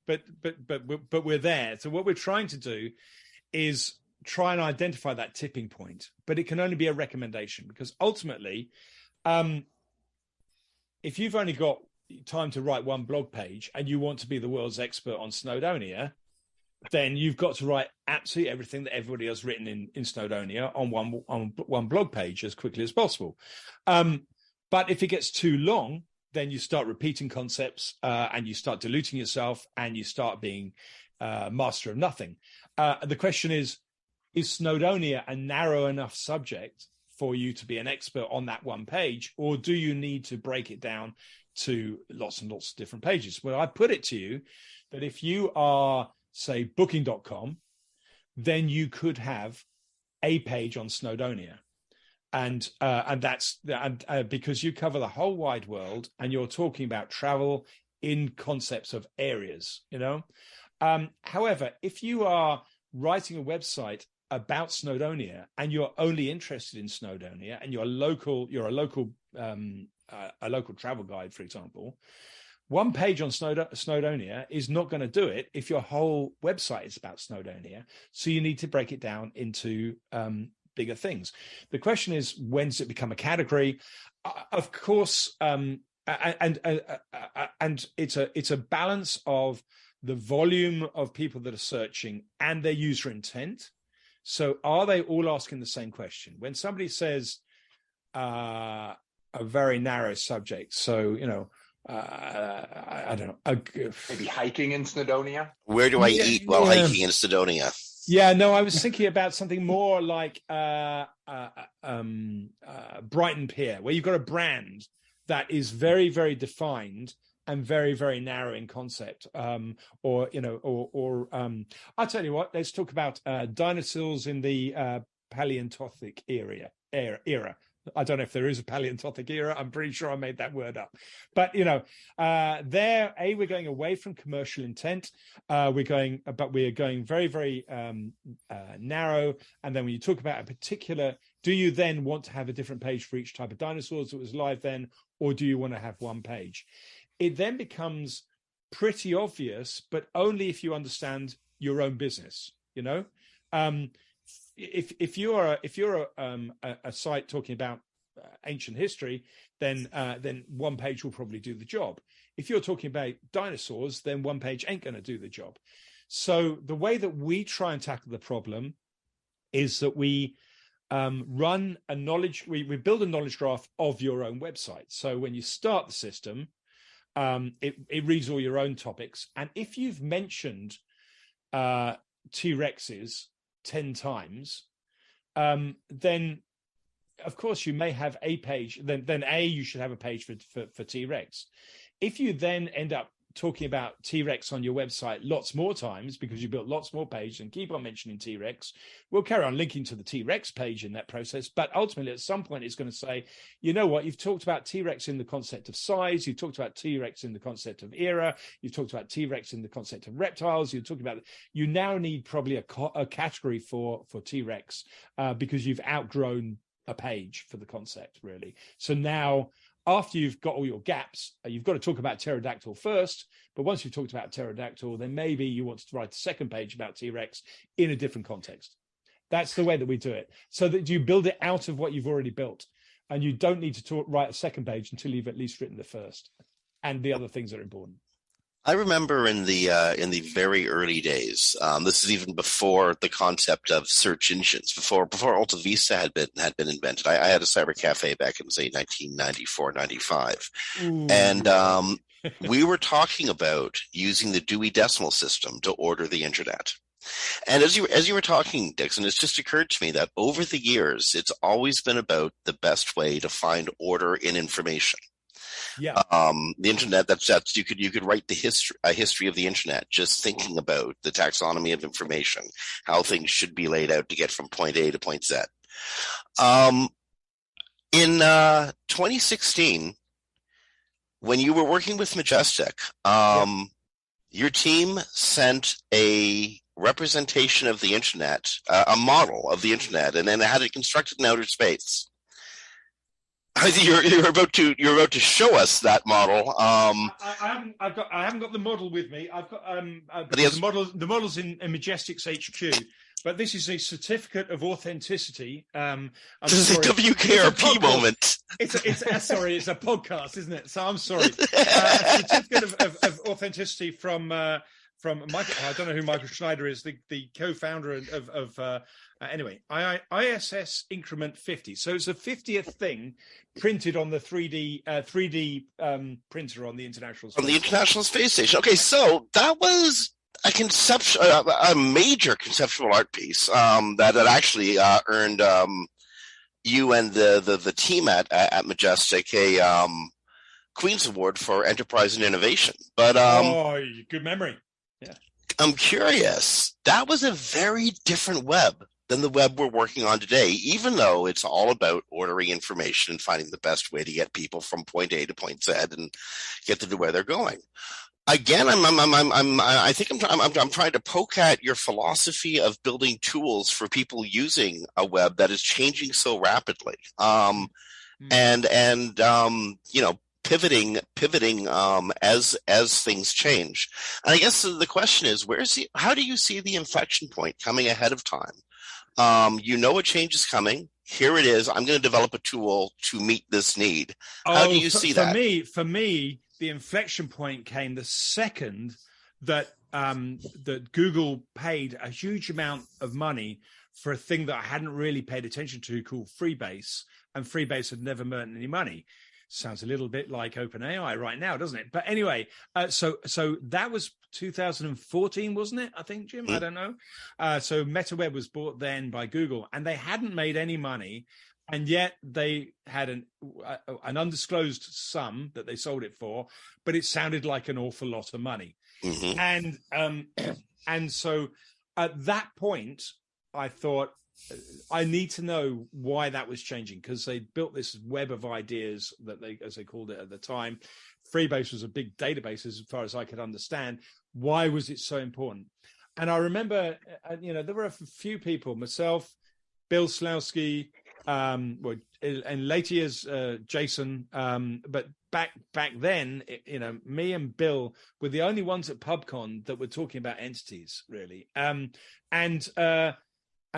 but we're there. So what we're trying to do is try and identify that tipping point, but it can only be a recommendation, because ultimately, if you've only got time to write one blog page and you want to be the world's expert on Snowdonia, then you've got to write absolutely everything that everybody has written in Snowdonia on one blog page as quickly as possible. But if it gets too long, then you start repeating concepts and you start diluting yourself and you start being master of nothing. The question is Snowdonia a narrow enough subject for you to be an expert on that one page, or do you need to break it down to lots and lots of different pages? Well, I put it to you that if you are, say, booking.com, then you could have a page on Snowdonia. And that's because you cover the whole wide world and you're talking about travel in concepts of areas, you know. However, if you are writing a website about Snowdonia and you're only interested in Snowdonia and you're a local travel guide, for example, one page on Snowdonia is not going to do it if your whole website is about Snowdonia. So you need to break it down into bigger things. The question is, when does it become a category? Of course, and it's a balance of the volume of people that are searching and their user intent. So are they all asking the same question? When somebody says a very narrow subject, so, you know, I don't know. Maybe hiking in Snowdonia? Where do I eat while hiking in Snowdonia? Yeah, no, I was thinking about something more like Brighton Pier, where you've got a brand that is very, very defined and very, very narrow in concept. Or I'll tell you what, let's talk about dinosaurs in the Paleontothic era. I don't know if there is a Paleontothic era. I'm pretty sure I made that word up. But, you know, we're going away from commercial intent. We're going very, very narrow. And then when you talk about a particular, do you then want to have a different page for each type of dinosaurs that was live then, or do you want to have one page? It then becomes pretty obvious, but only if you understand your own business, you know? If you're a site talking about ancient history, then one page will probably do the job. If you're talking about dinosaurs, then one page ain't going to do the job. So the way that we try and tackle the problem is that we build a knowledge graph of your own website. So when you start the system, it reads all your own topics, and if you've mentioned T-Rexes 10 times, then of course you may have a page, then you should have a page for T-Rex. If you then end up talking about T-Rex on your website lots more times because you built lots more pages and keep on mentioning T-Rex, we'll carry on linking to the T-Rex page in that process. But ultimately, at some point, it's going to say, you know what, you've talked about T-Rex in the concept of size, you've talked about T-Rex in the concept of era, you've talked about T-Rex in the concept of reptiles, you now need probably a category for T-Rex because you've outgrown a page for the concept, really. So now, after you've got all your gaps, you've got to talk about pterodactyl first. But once you've talked about pterodactyl, then maybe you want to write the second page about T-Rex in a different context. That's the way that we do it, so that you build it out of what you've already built. And you don't need to write a second page until you've at least written the first. And the other things that are important. I remember in the very early days, this is even before the concept of search engines, before Alta Vista had been invented. I had a cyber cafe back in, say, 1994, 95. Ooh. And we were talking about using the Dewey Decimal System to order the internet. And as you were talking, Dixon, it's just occurred to me that over the years, it's always been about the best way to find order in information. Yeah. The internet, that's you could write a history of the internet, just thinking about the taxonomy of information, how things should be laid out to get from point A to point Z. In 2016, when you were working with Majestic, your team sent a representation of the internet, a model of the internet, and then had it constructed in outer space. You're about to show us that model. I haven't got the model with me. I've got the model's in Majestic's HQ. but this is a certificate of authenticity. I'm this is sorry. a WKRP moment. It's a podcast, isn't it? So I'm sorry. A certificate of authenticity from Michael. I don't know who Michael Schneider is, the co-founder of anyway, ISS Increment 50. So it's a 50th thing printed on the 3D printer on the International Space Station. Okay, so that was a major conceptual art piece that actually earned you and the team at Majestic a Queen's Award for Enterprise and Innovation. But good memory. Yeah. I'm curious. That was a very different web than the web we're working on today, even though it's all about ordering information and finding the best way to get people from point A to point Z and get them to where they're going. Again, I think I'm trying to poke at your philosophy of building tools for people using a web that is changing so rapidly, and pivoting as things change. And I guess the question is, how do you see the inflection point coming ahead of time? A change is coming. Here it is. I'm going to develop a tool to meet this need. How do you see that? For me, the inflection point came the second that Google paid a huge amount of money for a thing that I hadn't really paid attention to called Freebase, and Freebase had never earned any money. Sounds a little bit like OpenAI right now, doesn't it? But anyway, so that was 2014, wasn't it? I think, Jim, I don't know. So MetaWeb was bought then by Google, and they hadn't made any money, and yet they had an undisclosed sum that they sold it for, but it sounded like an awful lot of money. Mm-hmm. And so at that point, I thought, I need to know why that was changing, because they built this web of ideas that as they called it at the time. Freebase was a big database as far as I could understand. Why was it so important? And I remember, there were a few people, myself, Bill Slawski, in later years, Jason, but back then, me and Bill were the only ones at PubCon that were talking about entities, really. And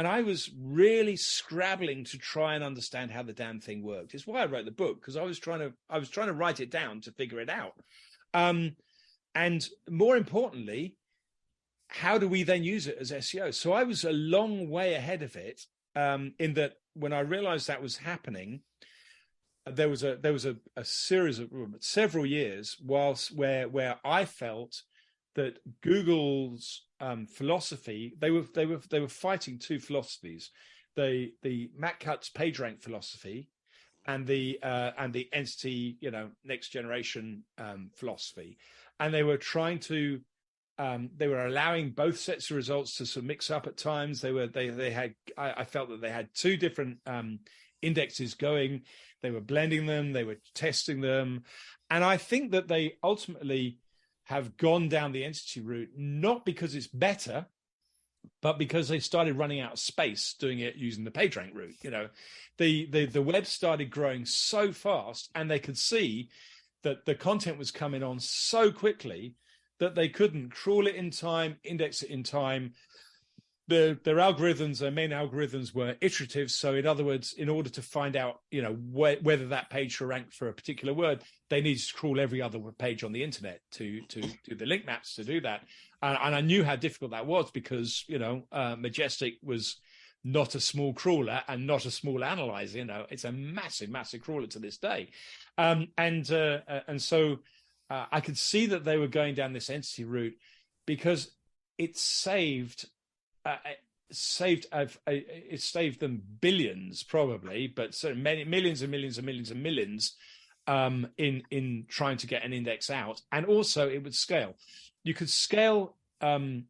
I was really scrabbling to try and understand how the damn thing worked. It's why I wrote the book, because I was trying to write it down to figure it out. And more importantly, how do we then use it as SEO? So I was a long way ahead of it, in that when I realized that was happening, there was a series of several years where I felt that Google's philosophy, they were fighting two philosophies, the Matt Cutts PageRank philosophy and the entity, next generation philosophy, and they were trying to they were allowing both sets of results to sort of mix up at times. I felt that they had two different indexes going. They were blending them, they were testing them, and I think that they ultimately have gone down the entity route, not because it's better, but because they started running out of space doing it using the PageRank route. The web started growing so fast, and they could see that the content was coming on so quickly that they couldn't crawl it in time, index it in time. Their main algorithms were iterative. So in other words, in order to find out, whether that page should rank for a particular word, they needed to crawl every other page on the internet to do the link maps to do that. And I knew how difficult that was because, Majestic was not a small crawler and not a small analyzer. It's a massive, massive crawler to this day. And so I could see that they were going down this entity route because it saved them billions, probably, but so many millions and millions and millions and millions in trying to get an index out. And also it would scale. You could scale the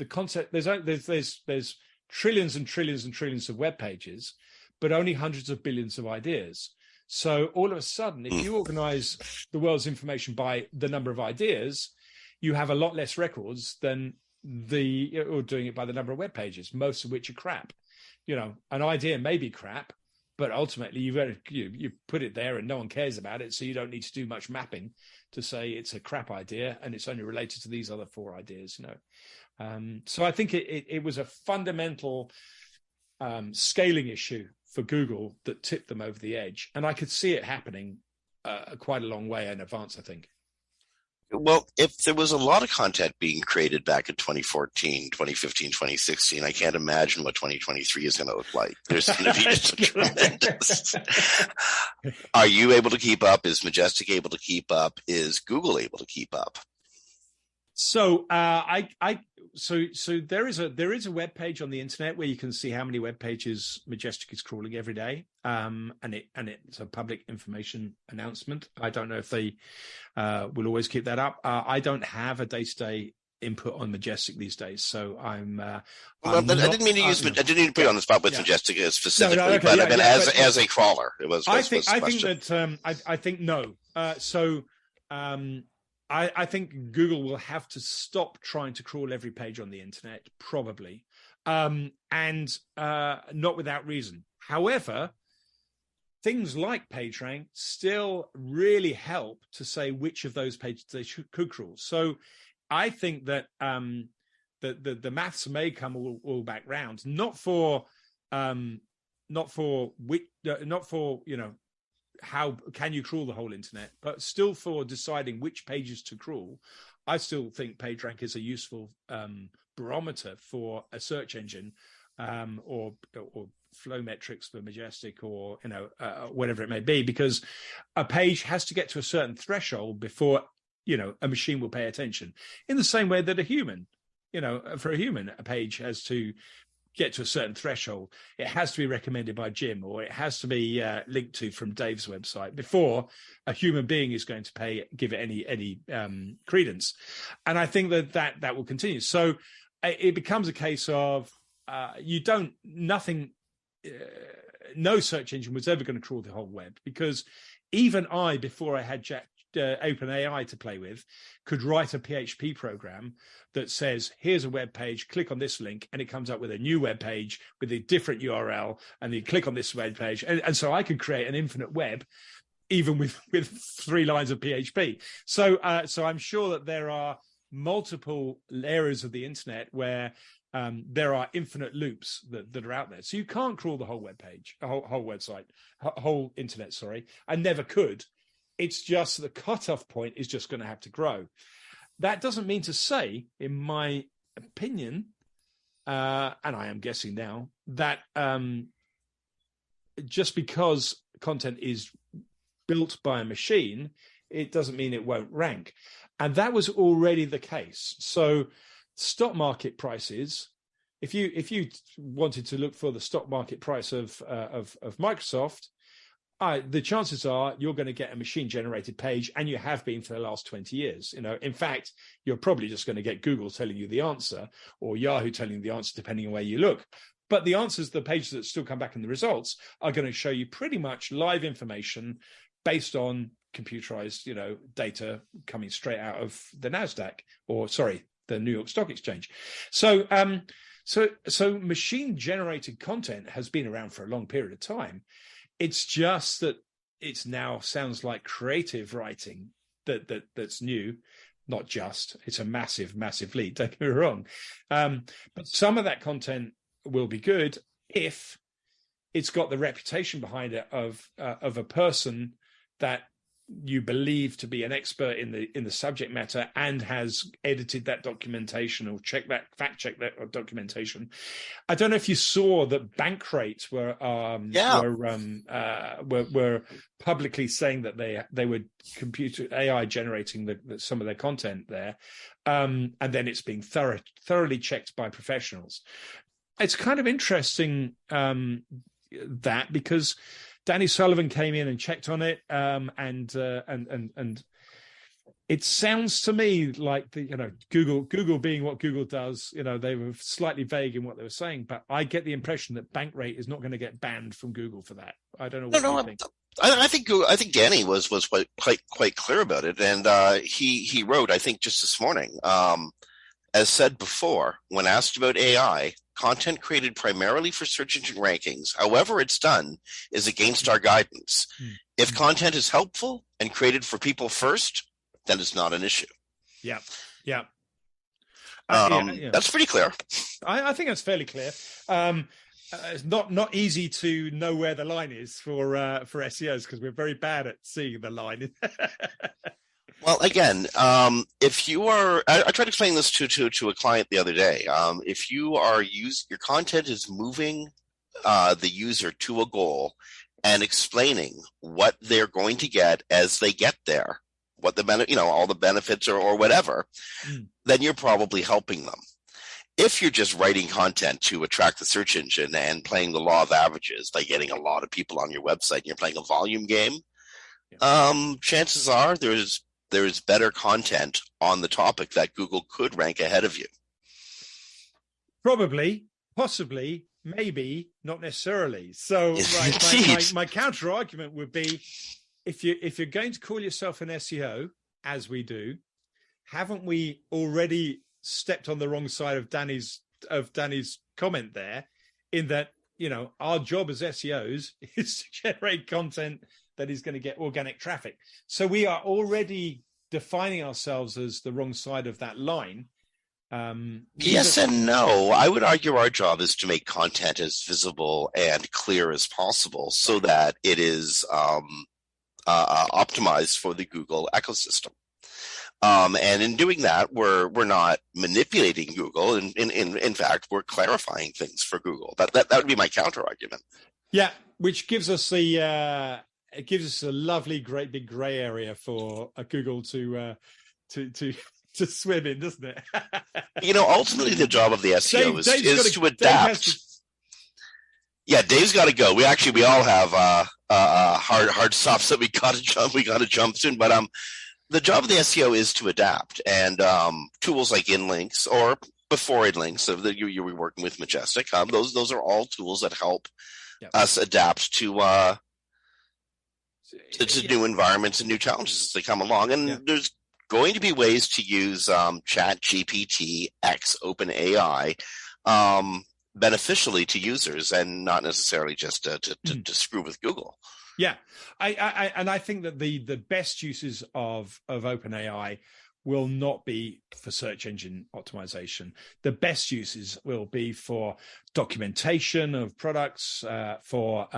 concept. There's trillions and trillions and trillions of web pages, but only hundreds of billions of ideas. So all of a sudden, if you organize the world's information by the number of ideas, you have a lot less records than or doing it by the number of web pages, most of which are crap. An idea may be crap, But ultimately, you put it there and no one cares about it, so you don't need to do much mapping to say it's a crap idea and it's only related to these other 4 ideas. So I think it was a fundamental scaling issue for Google that tipped them over the edge, and I could see it happening quite a long way in advance, I think. Well, if there was a lot of content being created back in 2014, 2015, 2016, I can't imagine what 2023 is going to look like. There's going to be just tremendous. Are you able to keep up? Is Majestic able to keep up? Is Google able to keep up? So so there is a web page on the internet where you can see how many web pages Majestic is crawling every day, and it's a public information announcement. I don't know if they will always keep that up. I don't have a day-to-day input on Majestic these days, so I didn't mean to use. I didn't need to put you on the spot with Majestic specifically, but as a crawler, it was. I think no. I think Google will have to stop trying to crawl every page on the internet, probably, and not without reason. However, things like PageRank still really help to say which of those pages they could crawl. So I think that the maths may come all back round, not for how can you crawl the whole internet, but still for deciding which pages to crawl. I still think PageRank is a useful barometer for a search engine, or flow metrics for Majestic, or whatever it may be, because a page has to get to a certain threshold before a machine will pay attention. In the same way that for a human, a page has to get to a certain threshold. It has to be recommended by Jim, or it has to be linked to from Dave's website before a human being is going to give it any credence. And I think that will continue. So it becomes a case of no search engine was ever going to crawl the whole web, because even I, before I had OpenAI to play with, could write a PHP program that says, here's a web page, click on this link, and it comes up with a new web page with a different URL, and you click on this web page. And so I could create an infinite web, even with 3 lines of PHP. So I'm sure that there are multiple areas of the internet where there are infinite loops that are out there. So you can't crawl the whole web page, whole website, whole internet, sorry. I never could. It's just the cutoff point is just going to have to grow. That doesn't mean to say, in my opinion, and I am guessing now, that just because content is built by a machine, it doesn't mean it won't rank. And that was already the case. So stock market prices, if you wanted to look for the stock market price of Microsoft, the chances are you're going to get a machine-generated page, and you have been for the last 20 years. In fact, you're probably just going to get Google telling you the answer, or Yahoo telling you the answer, depending on where you look. But the answers, the pages that still come back in the results, are going to show you pretty much live information based on computerized, data coming straight out of the NASDAQ, the New York Stock Exchange. So machine-generated content has been around for a long period of time. It's just that it's now sounds like creative writing that's new. Not just, it's a massive lead, don't get me wrong. But some of that content will be good if it's got the reputation behind it of a person that you believe to be an expert in the subject matter and has edited that documentation or fact check that documentation. I don't know if you saw that Bankrate were publicly saying that they were computer AI generating some of their content there, and then it's being thoroughly checked by professionals. It's kind of interesting that, because Danny Sullivan came in and checked on it, and it sounds to me like Google being what Google does, they were slightly vague in what they were saying, but I get the impression that Bankrate is not going to get banned from Google for that. I don't know what you think. I think Danny was quite clear about it, and he wrote, I think just this morning, As said before, when asked about AI, content created primarily for search engine rankings, however it's done, is against our guidance. If content is helpful and created for people first, then it's not an issue. Yeah, yeah. That's pretty clear. I think that's fairly clear. It's not easy to know where the line is for SEOs because we're very bad at seeing the line. Well, again, if you are, I tried to explain this to a client the other day. If you are your content is moving the user to a goal and explaining what they're going to get as they get there, what the all the benefits or whatever, then you're probably helping them. If you're just writing content to attract the search engine and playing the law of averages by getting a lot of people on your website and you're playing a volume game, chances are there's better content on the topic that Google could rank ahead of you. Probably, possibly, maybe, not necessarily. So my counter argument would be, if you're going to call yourself an SEO, as we do, haven't we already stepped on the wrong side of Danny's comment there, in that, our job as SEOs is to generate content that is going to get organic traffic. So we are already defining ourselves as the wrong side of that line. Yes and no. I would argue our job is to make content as visible and clear as possible so that it is optimized for the Google ecosystem. And in doing that, we're not manipulating Google. In fact, we're clarifying things for Google. That would be my counter argument. Yeah, which gives us a lovely, great big gray area for Google to swim in, doesn't it? Ultimately, the job of the SEO is to adapt. Dave's got to go. We all have hard stops that we got to jump soon. But the job of the SEO is to adapt, and tools like Inlinks or before Inlinks, so that you were working with Majestic. Those are all tools that help us adapt to new environments and new challenges as they come along. And there's going to be ways to use Chat GPT X OpenAI beneficially to users, and not necessarily just to screw with Google. Yeah, I think that the best uses of OpenAI will not be for search engine optimization. The best uses will be for documentation of products, for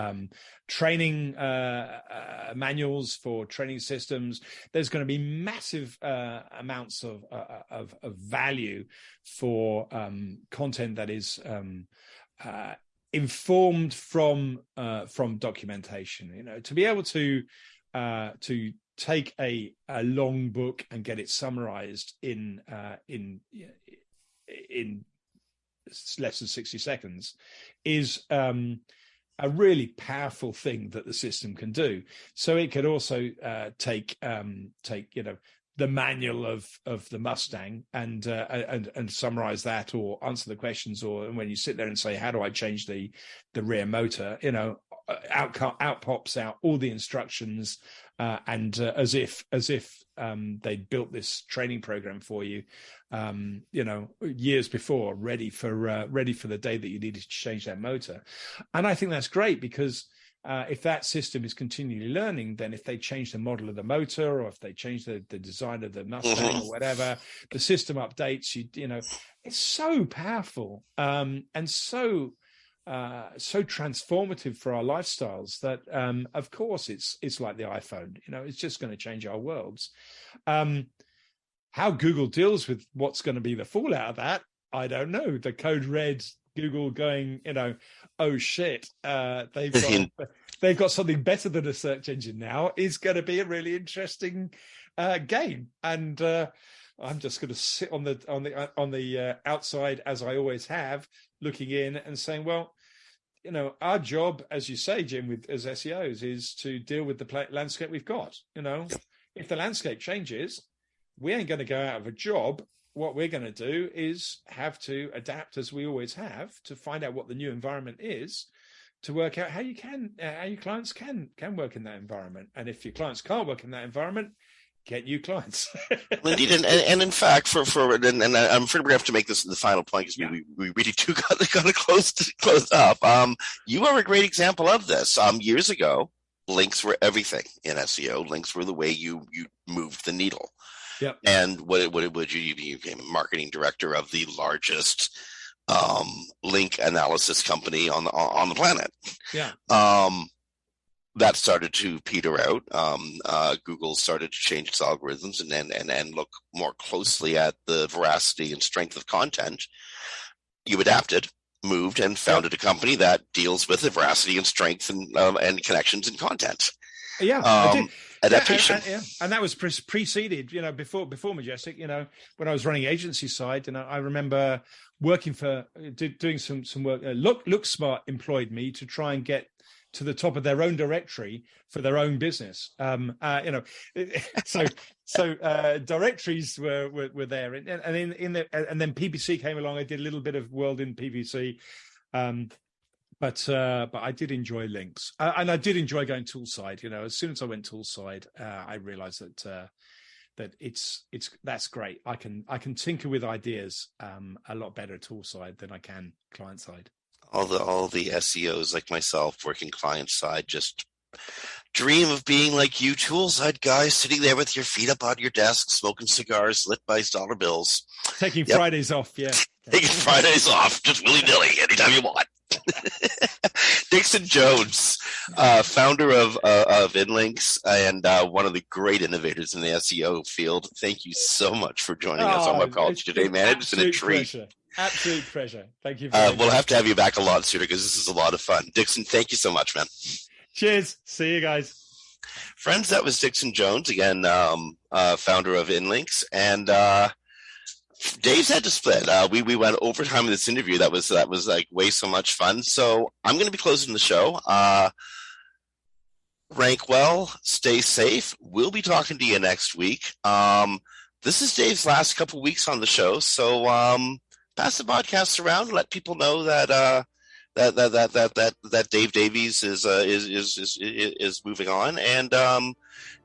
training manuals, for training systems. There's going to be massive amounts of value for content that is informed from documentation. To be able to take a long book and get it summarized in less than 60 seconds is a really powerful thing that the system can do. So it could also take the manual of the Mustang and summarize that, or answer the questions, or when you sit there and say, how do I change the rear motor, out pops out all the instructions, and as if they built this training program for you, years before, ready for the day that you needed to change that motor. And I think that's great, because if that system is continually learning, then if they change the model of the motor, or if they change the design of the Mustang or whatever, the system updates. It's so powerful and so transformative for our lifestyles that, of course, it's like the iPhone. It's just going to change our worlds. How Google deals with what's going to be the fallout of that, I don't know. The code red, Google going, oh shit, they've got something better than a search engine now, is going to be a really interesting game. And I'm just going to sit on the outside, as I always have, looking in and saying, well, our job, as you say, Jim, as SEOs, is to deal with the landscape we've got. If the landscape changes, we ain't going to go out of a job. What we're going to do is have to adapt, as we always have, to find out what the new environment is, to work out how your clients can work in that environment. And if your clients can't work in that environment, get new clients. Indeed, and in fact, I'm afraid we're going to have to make this the final point because we really do got to close up. You are a great example of this. Years ago, links were everything in SEO. Links were the way you moved the needle. Yep. And what you became a marketing director of the largest link analysis company on the planet. Yeah. That started to peter out. Google started to change its algorithms and look more closely at the veracity and strength of content. You adapted, moved, and founded a company that deals with the veracity and strength and connections in content. Yeah, I did. Adaptation. And that was preceded, before Majestic, when I was running agency side, and I remember working for doing some work. Look Smart employed me to try and get to the top of their own directory for their own business. So directories were there, and then PPC came along. I did a little bit of world in PPC, but I did enjoy links, and I did enjoy going tool side. As soon as I went tool side, I realized that that's great. I can tinker with ideas a lot better tool side than I can client side. All the SEOs like myself working client side just dream of being like you tool side guys, sitting there with your feet up on your desk, smoking cigars lit by dollar bills. Taking Fridays off, yeah. Taking Fridays off, just willy-nilly, anytime you want. Dixon Jones, founder of Inlinks and one of the great innovators in the SEO field. Thank you so much for joining us on Webcology today, man. It's been a treat. Pleasure. Absolute pleasure. Thank you very much. We'll have to have you back a lot sooner because this is a lot of fun. Dixon, thank you so much, man. Cheers. See you guys. Friends, that was Dixon Jones, again, founder of Inlinks. And Dave's had to split. We went overtime in this interview. That was like way so much fun. So I'm going to be closing the show. Rank well, stay safe. We'll be talking to you next week. This is Dave's last couple weeks on the show. So pass the podcast around. Let people know that that Dave Davies is moving on, and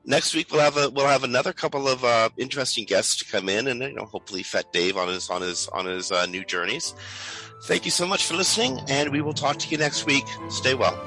next week we'll have another couple of interesting guests to come in, and hopefully fet Dave on his new journeys. Thank you so much for listening, and we will talk to you next week. Stay well.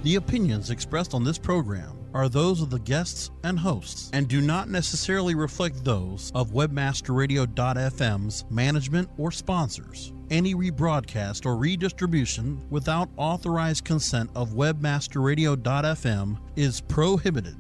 The opinions expressed on this program are those of the guests and hosts and do not necessarily reflect those of WebmasterRadio.fm's management or sponsors. Any rebroadcast or redistribution without authorized consent of WebmasterRadio.fm is prohibited.